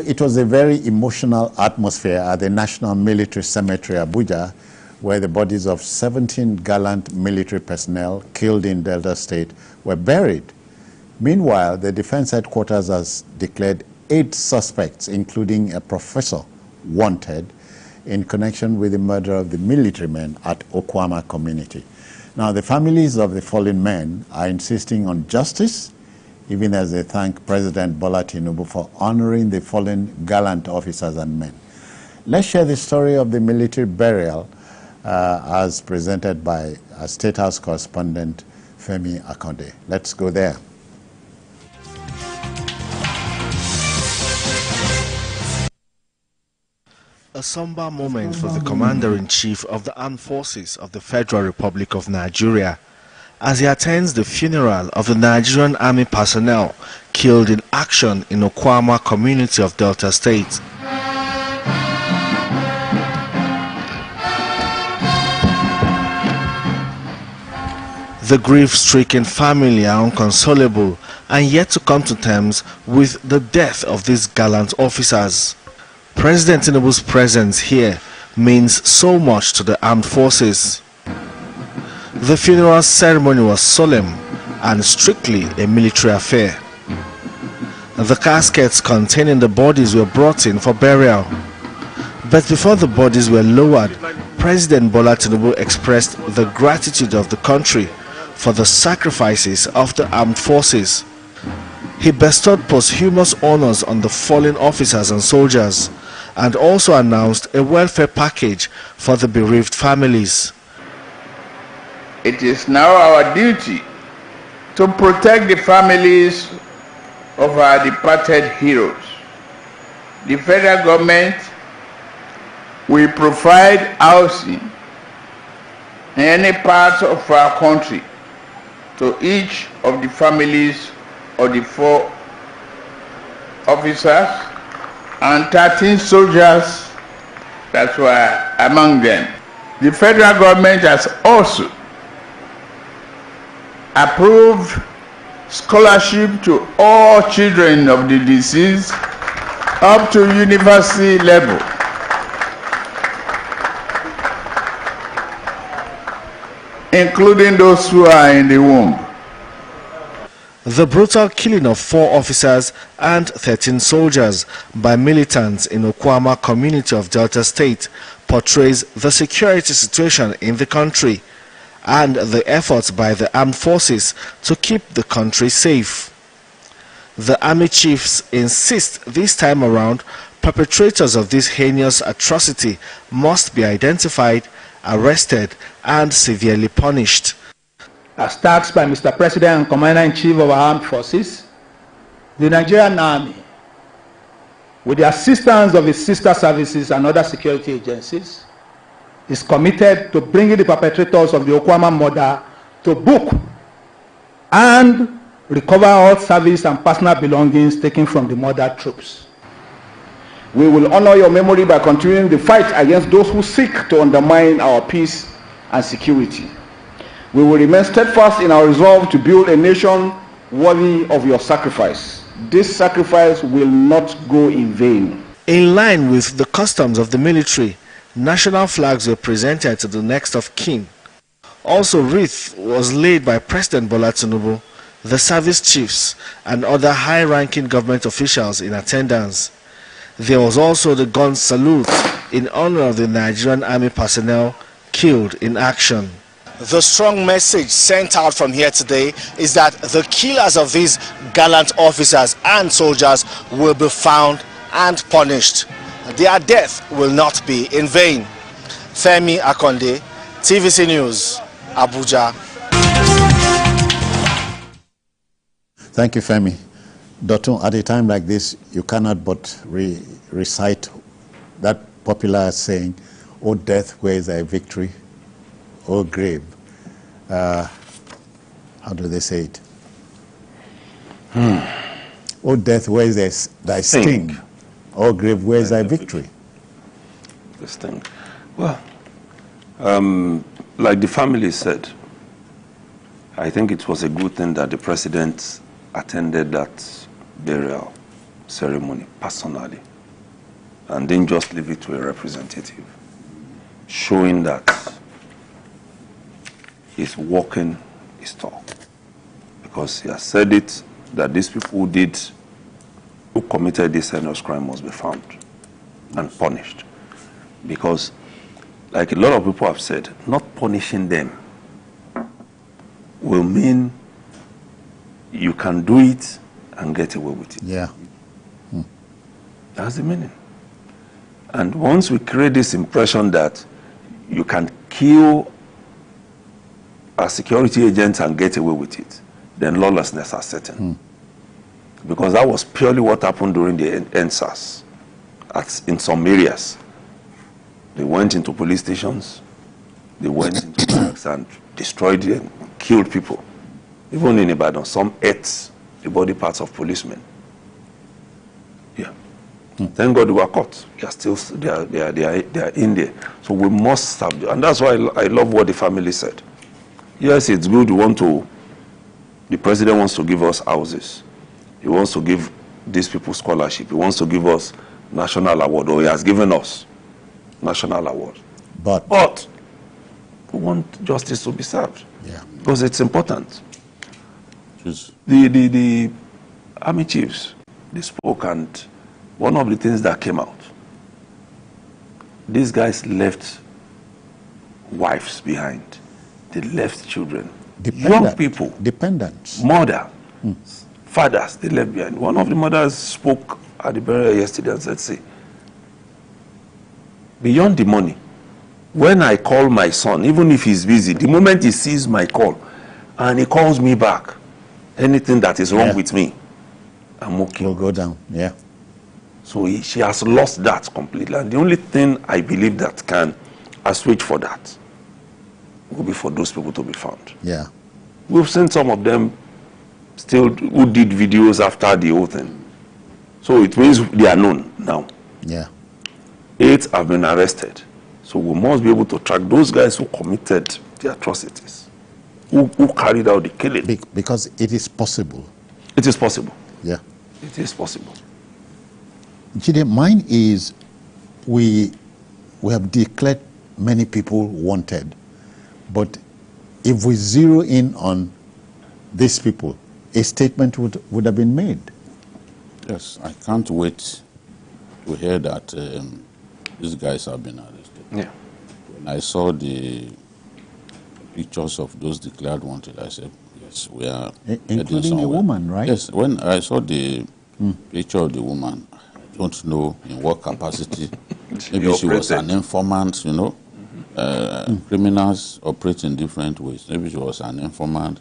It was a very emotional atmosphere at the National Military Cemetery, Abuja, where the bodies of 17 gallant military personnel killed in Delta State were buried. Meanwhile, the Defense Headquarters has declared 8 suspects, including a professor, wanted in connection with the murder of the military men at Okuama community. Now, the families of the fallen men are insisting on justice, even as they thank President Bola Tinubu for honoring the fallen gallant officers and men. Let's share the story of the military burial as presented by our State House correspondent, Femi Akonde. Let's go there. A somber moment for the Commander-in-Chief of the Armed Forces of the Federal Republic of Nigeria as he attends the funeral of the Nigerian Army personnel killed in action in Okuama community of Delta State. The grief-stricken family are inconsolable and yet to come to terms with the death of these gallant officers. President Tinubu's presence here means so much to the armed forces. The funeral ceremony was solemn and strictly a military affair. The caskets containing the bodies were brought in for burial. But before the bodies were lowered, President Bola Tinubu expressed the gratitude of the country for the sacrifices of the armed forces. He bestowed posthumous honors on the fallen officers and soldiers and also announced a welfare package for the bereaved families. It is now our duty to protect the families of our departed heroes. The federal government will provide housing in any part of our country to each of the families of the 4 officers and 13 soldiers that were among them. The federal government has also approved scholarship to all children of the deceased up to university level. Including those who are in the womb. The brutal killing of 4 officers and 13 soldiers by militants in Okuama community of Delta State portrays the security situation in the country and the efforts by the armed forces to keep the country safe. The army chiefs insist this time around perpetrators of this heinous atrocity must be identified, arrested and severely punished. As tasked by Mr. President and Commander-in-Chief of our Armed Forces, the Nigerian Army, with the assistance of its sister services and other security agencies, is committed to bringing the perpetrators of the Okuama murder to book and recover all service and personal belongings taken from the murdered troops. We will honor your memory by continuing the fight against those who seek to undermine our peace and security. We will remain steadfast in our resolve to build a nation worthy of your sacrifice. This sacrifice will not go in vain. In line with the customs of the military, national flags were presented to the next of kin. Also, wreath was laid by President Bola Tinubu, the service chiefs, and other high-ranking government officials in attendance. There was also the gun salute in honor of the Nigerian Army personnel killed in action. The strong message sent out from here today is that the killers of these gallant officers and soldiers will be found and punished. Their death will not be in vain. Femi Akonde, TVC News, Abuja. Thank you, Femi. Dotun, at a time like this, you cannot but recite that popular saying, "O death, where is thy victory? O grave." How do they say it? O death, where is thy sting? O grave, where is thy victory? The sting. Well, like the family said, I think it was a good thing that the president attended that burial ceremony personally. and didn't just leave it to a representative, showing that he's walking his talk. Because he has said it, that these people who committed this heinous crime must be found and punished. Because, like a lot of people have said, not punishing them will mean you can do it and get away with it. Yeah. That's the meaning. And once we create this impression that you can kill a security agent and get away with it, then lawlessness has set in. Because that was purely what happened during the NSAS. In some areas, they went into police stations, they went into banks and destroyed and killed people. Even in Ibadan, some ate the body parts of policemen. Yeah. Thank God they were caught. They are in there. So we must have, and that's why I love what the family said. Yes, it's good. The president wants to give us houses. He wants to give these people scholarship. He wants to give us national award, or he has given us national award. But we want justice to be served. Yeah. Because it's important. The army chiefs, they spoke, and one of the things that came out, these guys left wives behind. They left children, young people, dependents, mother, fathers, they left behind. One of the mothers spoke at the burial yesterday and said, see, beyond the money, when I call my son, even if he's busy, the moment he sees my call and he calls me back, anything that is wrong with me, I'm okay. Will go down, yeah. So she has lost that completely. And the only thing I believe that can assuage for that will be for those people to be found. Yeah. We've seen some of them still who did videos after the whole thing. So it means they are known now. Yeah. 8 have been arrested. So we must be able to track those guys who committed the atrocities, who carried out the killing. Because it is possible. It is possible. Yeah. It is possible. Jide, mine is we have declared many people wanted, but if we zero in on these people, a statement would have been made. Yes, I can't wait to hear that these guys have been arrested. Yeah. When I saw the pictures of those declared wanted, I said, yes, we are including a woman, right? Yes, when I saw the picture of the woman, I don't know in what capacity. Maybe she was an informant, you know. Criminals operate in different ways. Maybe she was an informant.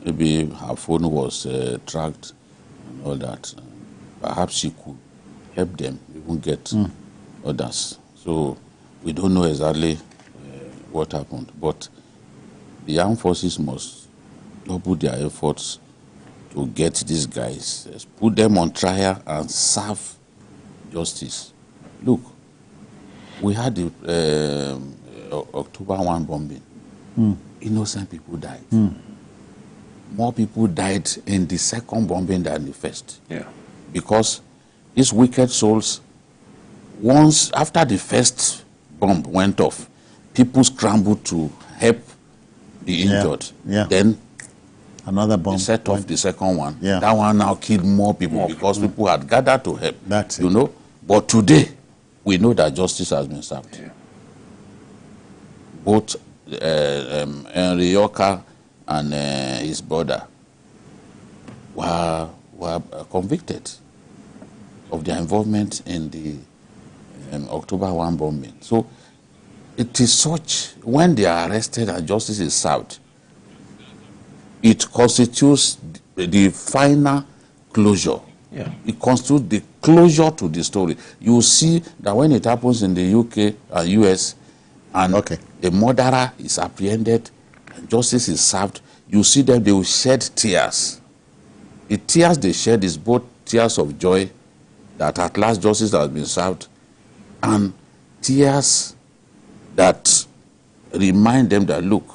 Maybe her phone was tracked and all that. Perhaps she could help them even get others. So we don't know exactly what happened. But the armed forces must double their efforts to get these guys, put them on trial and serve justice. Look, we had the October 1 bombing. Innocent people died. More people died in the second bombing than the first. Yeah. Because these wicked souls, once after the first bomb went off, people scrambled to help the injured. Yeah. Then another bomb set off the second one. Yeah. That one now killed more people because people had gathered to help. That's you it. know. But today, we know that justice has been served. Yeah. Both Henry Yoka and his brother were convicted of their involvement in the October 1 bombing. So it is such, when they are arrested and justice is served, it constitutes the final closure. Yeah. It constitutes the closure to the story. You see that when it happens in the UK and US, and a murderer is apprehended and justice is served, you see them, they will shed tears. The tears they shed is both tears of joy that at last justice has been served, and tears that remind them that, look,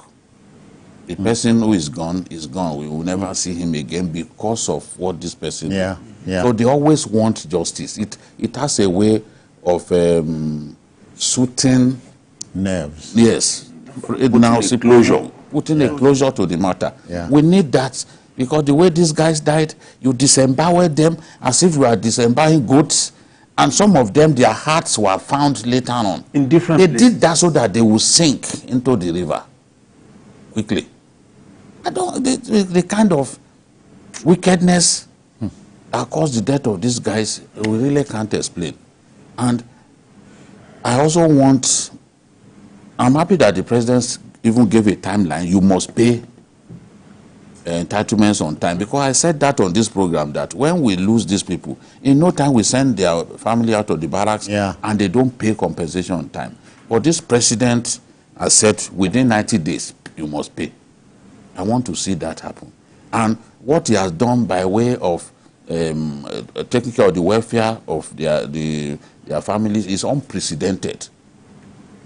the person who is gone is gone. We will never see him again because of what this person did. Yeah. So they always want justice. It has a way of suiting nerves. Yes. Putting a closure to the matter. Yeah. We need that, because the way these guys died, you disembowel them as if you are disemboweling goats, and some of them, their hearts were found later on. In different They places. did that so that they will sink into the river quickly. I don't, the kind of wickedness that caused the death of these guys, we really can't explain. And I also want, I'm happy that the president even gave a timeline. You must pay entitlements on time, because I said that on this program, that when we lose these people, in no time we send their family out of the barracks, and they don't pay compensation on time. But this president has said within 90 days you must pay. I want to see that happen. And what he has done by way of taking care of the welfare of their families is unprecedented.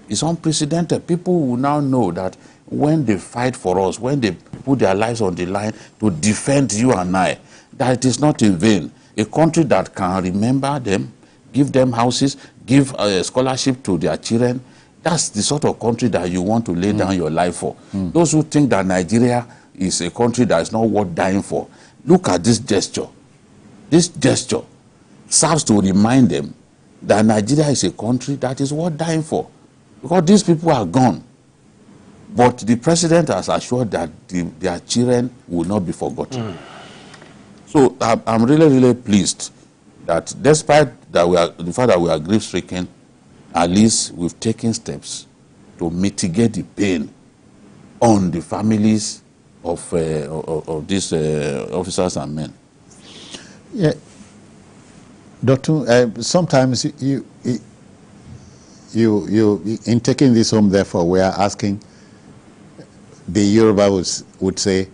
It's unprecedented. People will now know that when they fight for us, when they put their lives on the line to defend you and I, that it is not in vain. A country that can remember them, give them houses, give a scholarship to their children, that's the sort of country that you want to lay down your life for. Those who think that Nigeria is a country that is not worth dying for, look at this gesture. This gesture serves to remind them that Nigeria is a country that is worth dying for. Because these people are gone. But the president has assured that their children will not be forgotten. So I'm really, really pleased that despite that the fact that we are grief-stricken, at least we've taken steps to mitigate the pain on the families of these officers and men. Yeah, Doctor, sometimes you in taking this home, therefore, we are asking, the Yoruba would say,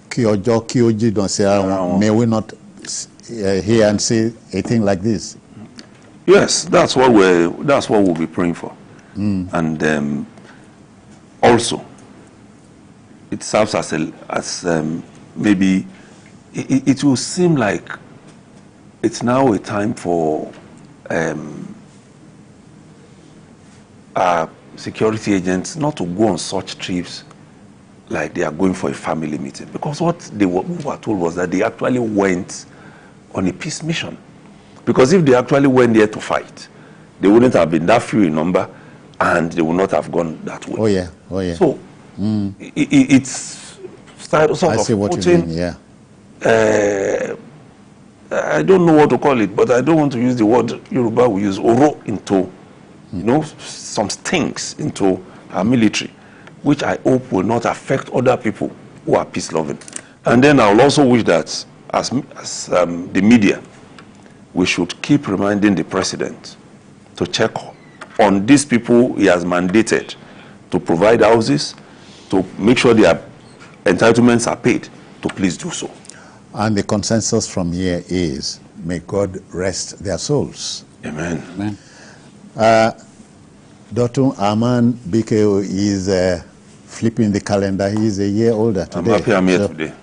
"Kiojo kioji don't say, may we not hear and say a thing like this?" Yes, that's what we'll be praying for. And also, it serves as maybe it will seem like it's now a time for our security agents not to go on such trips like they are going for a family meeting, because what we were told was that they actually went on a peace mission. Because if they actually went there to fight, they wouldn't have been that few in number, and they would not have gone that way. Oh yeah, oh yeah. So it's sort of putting, I don't know what to call it, but I don't want to use the word Yoruba we use, oro, into, some stings into our military, which I hope will not affect other people who are peace-loving. And then I will also wish that as the media, we should keep reminding the president to check on these people he has mandated to provide houses, to make sure their entitlements are paid, to please do so. And the consensus from here is, may God rest their souls. Amen. Amen. Dr. Aman BKO is flipping the calendar. He is a year older today. I'm happy I'm here today.